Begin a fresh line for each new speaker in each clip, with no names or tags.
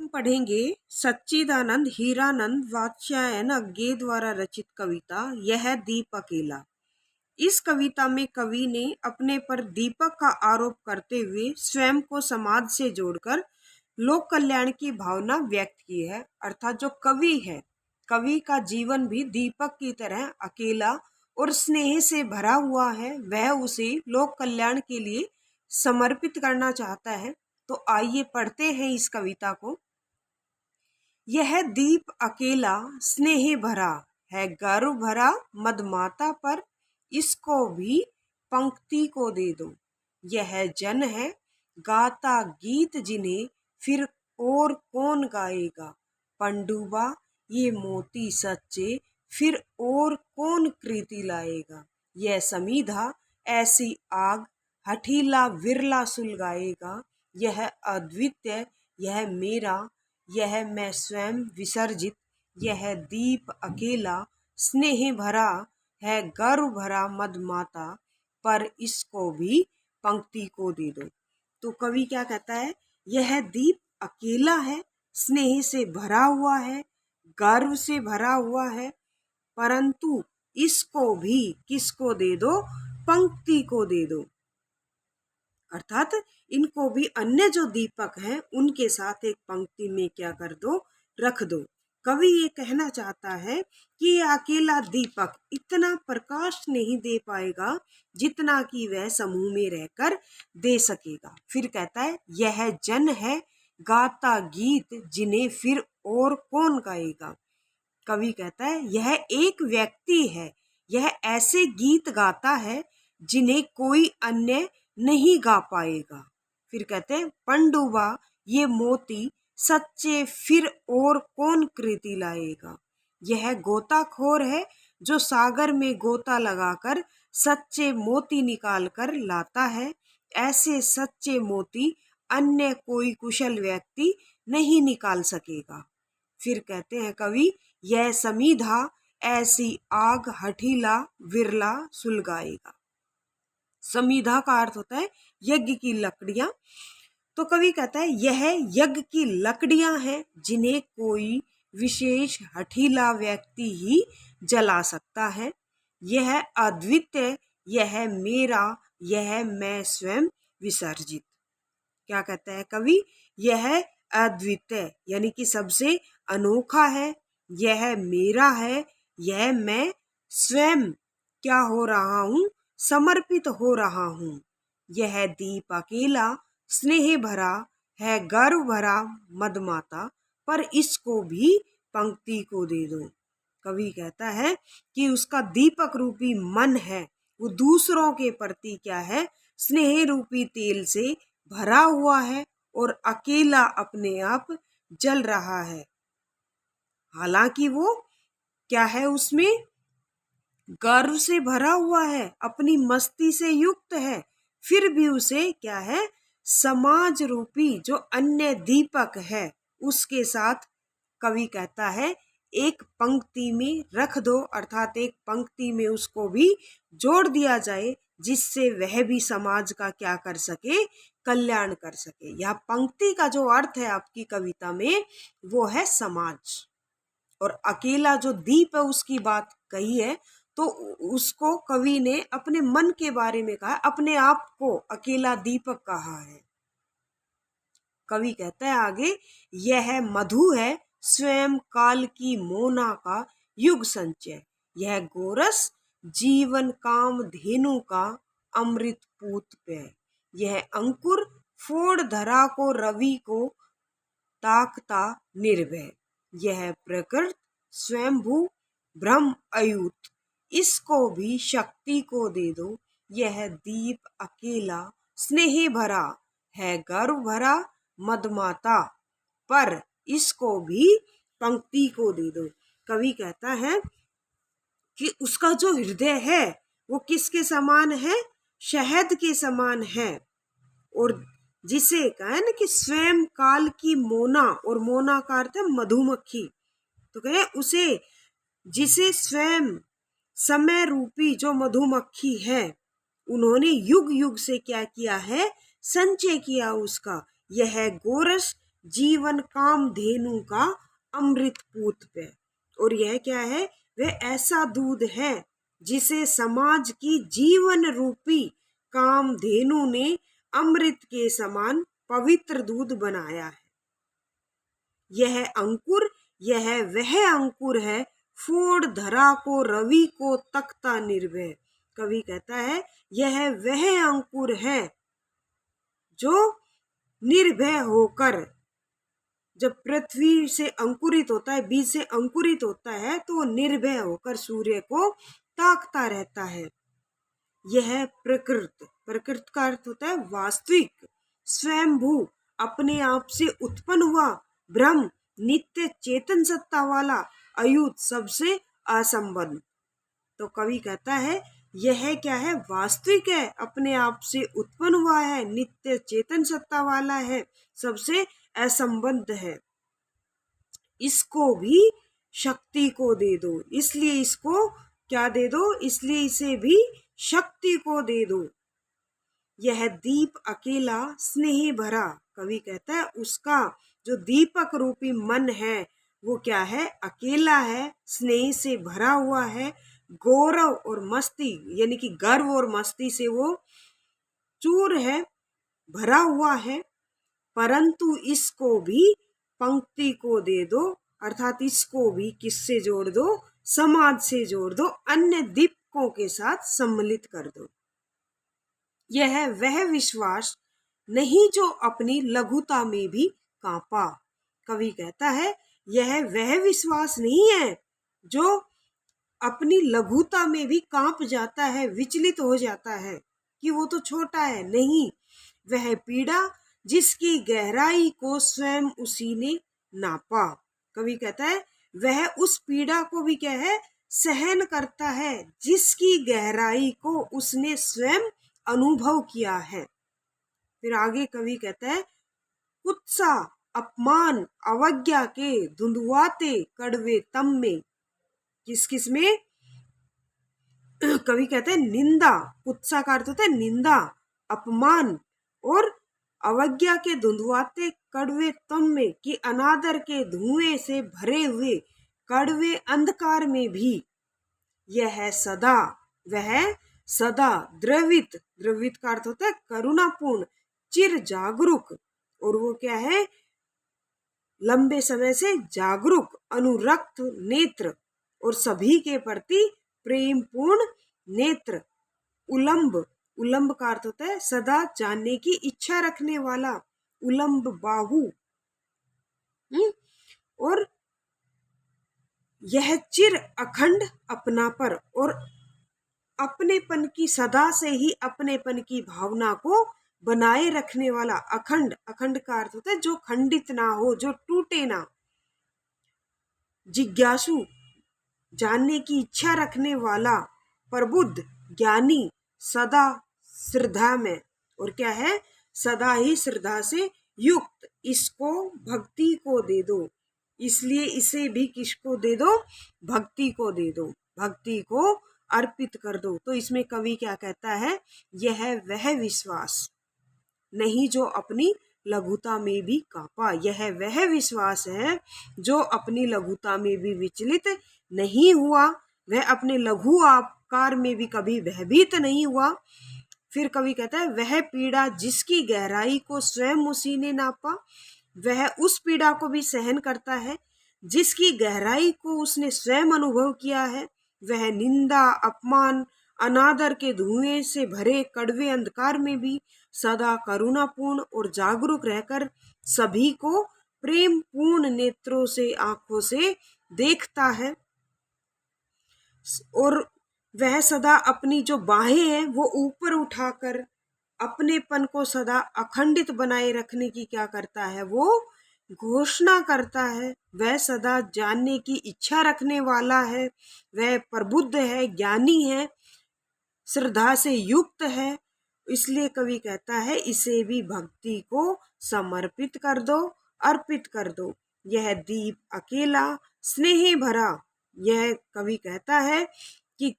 पढ़ेंगे सच्चिदानंद हीरानंद वात्स्यायन अज्ञे द्वारा रचित कविता यह दीप अकेला। इस कविता में कवि ने अपने पर दीपक का आरोप करते हुए स्वयं को समाज से जोड़कर लोक कल्याण की भावना व्यक्त की है। अर्थात जो कवि है, कवि का जीवन भी दीपक की तरह अकेला और स्नेह से भरा हुआ है। वह उसे लोक कल्याण के लिए समर्पित करना चाहता है। तो आइए पढ़ते हैं इस कविता को। यह दीप अकेला स्नेह भरा है, गर्व भरा मदमाता पर, इसको भी पंक्ति को दे दो। यह जन है गाता गीत जिन्हें फिर और कौन गाएगा। पंडुबा ये मोती सच्चे फिर और कौन कृति लाएगा। यह समीधा ऐसी आग हठीला विरला सुलगाएगा। यह अद्वितीय यह मेरा यह मैं स्वयं विसर्जित। यह दीप अकेला स्नेह भरा है, गर्व भरा मदमाता पर, इसको भी पंक्ति को दे दो। तो कवि क्या कहता है, यह दीप अकेला है, स्नेह से भरा हुआ है, गर्व से भरा हुआ है, परंतु इसको भी किसको दे दो, पंक्ति को दे दो। अर्थात इनको भी अन्य जो दीपक हैं उनके साथ एक पंक्ति में क्या कर दो, रख दो। कवि ये कहना चाहता है कि ये अकेला दीपक इतना प्रकाश नहीं दे पाएगा जितना कि वह समूह में रहकर दे सकेगा। फिर कहता है यह जन है गाता गीत जिन्हें फिर और कौन गाएगा। कवि कहता है यह एक व्यक्ति है, यह ऐसे गीत गाता है जिन्हें कोई अन्य नहीं गा पाएगा। फिर कहते हैं पंडुबा ये मोती सच्चे फिर और कौन कृति लाएगा। यह गोताखोर है जो सागर में गोता लगाकर सच्चे मोती निकाल कर लाता है। ऐसे सच्चे मोती अन्य कोई कुशल व्यक्ति नहीं निकाल सकेगा। फिर कहते हैं कवि यह समीधा ऐसी आग हठीला विरला सुलगाएगा। समीधा का अर्थ होता है यज्ञ की लकड़ियां। तो कवि कहता है यह यज्ञ की लकड़ियां हैं जिन्हें कोई विशेष हठीला व्यक्ति ही जला सकता है। यह अद्वितीय यह मेरा यह मैं स्वयं विसर्जित। क्या कहता है कवि, यह अद्वितीय यानी कि सबसे अनोखा है, यह मेरा है, यह मैं स्वयं क्या हो रहा हूँ, समर्पित हो रहा हूँ। यह दीप अकेला स्नेह भरा है, गर्व भरा मदमाता पर, इसको भी पंक्ति को दे दो। कवि कहता है कि उसका दीपक रूपी मन है वो दूसरों के प्रति क्या है, स्नेह रूपी तेल से भरा हुआ है और अकेला अपने आप जल रहा है। हालांकि वो क्या है, उसमें गर्व से भरा हुआ है, अपनी मस्ती से युक्त है, फिर भी उसे क्या है, समाज रूपी जो अन्य दीपक है उसके साथ कवि कहता है एक पंक्ति में रख दो। अर्थात एक पंक्ति में उसको भी जोड़ दिया जाए जिससे वह भी समाज का क्या कर सके, कल्याण कर सके। यह पंक्ति का जो अर्थ है आपकी कविता में वो है समाज, और अकेला जो दीप है उसकी बात कही है तो उसको कवि ने अपने मन के बारे में कहा, अपने आप को अकेला दीपक कहा है। कवि कहता है आगे यह मधु है स्वयं काल की मोना का युग संचय। यह गोरस जीवन काम धेनु का अमृत पूत पे। यह अंकुर फोड़ धरा को रवि को ताकता निर्भय। यह प्रकृत स्वयंभू ब्रह्म अयुत, इसको भी शक्ति को दे दो। यह दीप अकेला स्नेह भरा है, गर्व भरा मदमाता पर, इसको भी पंक्ति को दे दो। कवि कहता है कि उसका जो हृदय है वो किसके समान है, शहद के समान है, और जिसे कहे ना कि स्वयं काल की मोना, और मोना का अर्थ है मधुमक्खी, तो कहे उसे जिसे स्वयं समय रूपी जो मधुमक्खी है उन्होंने युग युग से क्या किया है, संचय किया उसका। यह गोरस जीवन काम धेनु का अमृत पूत पे। और यह क्या है? वह ऐसा दूध है जिसे समाज की जीवन रूपी कामधेनु ने अमृत के समान पवित्र दूध बनाया है। यह अंकुर, यह वह अंकुर है, फोड़ धरा को रवि को तख्ता निर्भय। कवि कहता है यह वह अंकुर है जो निर्भय होकर, जब पृथ्वी से अंकुरित होता है, बीज से अंकुरित होता है, तो निर्भय होकर सूर्य को ताकता रहता है। यह प्रकृत, प्रकृत का अर्थ होता है वास्तविक, स्वयंभू, अपने आप से उत्पन्न हुआ, ब्रह्म, नित्य चेतन सत्ता वाला, अयुत, सबसे असंबद्ध। तो कवि कहता है यह क्या है? वास्तविक है, अपने आप से उत्पन्न हुआ है, नित्य चेतन सत्ता वाला है, सबसे असंबद्ध है। इसको भी शक्ति को दे दो, इसलिए इसको क्या दे दो? इसलिए इसे भी शक्ति को दे दो। यह दीप अकेला स्नेह भरा। कवि कहता है उसका जो दीपक रूपी मन है वो क्या है? अकेला है, स्नेह से भरा हुआ है, गौरव और मस्ती यानी कि गर्व और मस्ती से वो चूर है, भरा हुआ है। परंतु इसको भी पंक्ति को दे दो, अर्थात इसको भी किससे जोड़ दो? समाज से जोड़ दो, अन्य दीपकों के साथ सम्मिलित कर दो। यह वह विश्वास नहीं जो अपनी लघुता में भी कांपा। कवि कहता है यह वह विश्वास नहीं है जो अपनी लघुता में भी कांप जाता है, विचलित हो जाता है कि वो तो छोटा है। नहीं, वह पीड़ा जिसकी गहराई को स्वयं उसी ने नापा। कवि कहता है वह उस पीड़ा को भी क्या है? सहन करता है, जिसकी गहराई को उसने स्वयं अनुभव किया है। फिर आगे कवि कहता है कुत्सा, अपमान, अवज्ञा के धुंधुआते कड़वे तम में। किस किस में? कवि कहते हैं निंदा, कुत्सा का अर्थ होता है निंदा, अपमान और अवज्ञा के धुंधुआते कड़वे तम में, कि अनादर के धुएं से भरे हुए कड़वे अंधकार में भी यह सदा, वह सदा द्रवित, द्रवित का अर्थ होता है करुणापूर्ण, चिर जागरूक, और वो क्या है? लंबे समय से जागरूक, अनुरक्त नेत्र और सभी के प्रति प्रेम पूर्ण नेत्र, उलंब, उलंब का अर्थ होता है सदा जानने की इच्छा रखने वाला, उलंब बाहु। और यह चिर अखंड अपनापर, और अपनेपन की, सदा से ही अपनेपन की भावना को बनाए रखने वाला, अखंड, अखंड का अर्थ होता है जो खंडित ना हो, जो टूटे ना। जिज्ञासु, जानने की इच्छा रखने वाला, प्रबुद्ध, ज्ञानी, सदा श्रद्धा में, और क्या है? सदा ही श्रद्धा से युक्त। इसको भक्ति को दे दो, इसलिए इसे भी किसको दे दो? भक्ति को दे दो, भक्ति को अर्पित कर दो। तो इसमें कवि क्या कहता है? यह वह विश्वास नहीं जो अपनी लघुता में भी कांपा। यह वह विश्वास है जो अपनी लघुता में भी विचलित नहीं हुआ, वह अपने लघु आकार में भी कभी भयभीत नहीं हुआ। फिर कवि कहता है वह पीड़ा जिसकी गहराई को स्वयं उसी ने नापा, वह उस पीड़ा को भी सहन करता है जिसकी गहराई को उसने स्वयं अनुभव किया है। वह निंदा, अपमान, अनादर के धुएं से भरे कड़वे अंधकार में भी सदा करुणापूर्ण और जागरूक रहकर सभी को प्रेम पूर्ण नेत्रों से, आंखों से देखता है। और वह सदा अपनी जो बाहें हैं वो ऊपर उठाकर अपनेपन को सदा अखंडित बनाए रखने की क्या करता है? वो घोषणा करता है। वह सदा जानने की इच्छा रखने वाला है, वह प्रबुद्ध है, ज्ञानी है, श्रद्धा से युक्त है। इसलिए कवि कहता है इसे भी भक्ति को समर्पित कर दो, अर्पित कर दो। यह दीप अकेला स्नेह भरा। यह कवि कहता है कि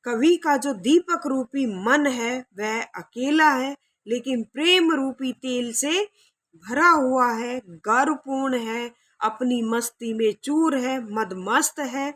कवि का जो दीपक रूपी मन है वह अकेला है, लेकिन प्रेम रूपी तेल से भरा हुआ है, गर्वपूर्ण है, अपनी मस्ती में चूर है, मदमस्त है,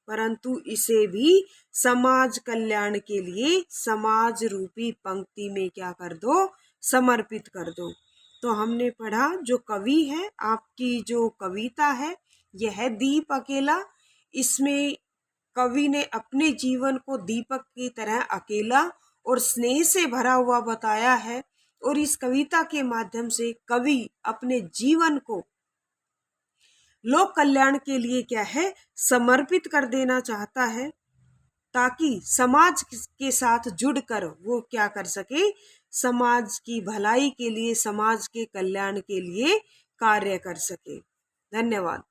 परंतु इसे भी समाज कल्याण के लिए समाज रूपी पंक्ति में क्या कर दो, समर्पित कर दो। तो हमने पढ़ा जो कवि है, आपकी जो कविता है यह दीप अकेला, इसमें कवि ने अपने जीवन को दीपक की तरह अकेला और स्नेह से भरा हुआ बताया है। और इस कविता के माध्यम से कवि अपने जीवन को लोक कल्याण के लिए क्या है, समर्पित कर देना चाहता है, ताकि समाज के साथ जुड़कर वो क्या कर सके, समाज की भलाई के लिए, समाज के कल्याण के लिए कार्य कर सके। धन्यवाद।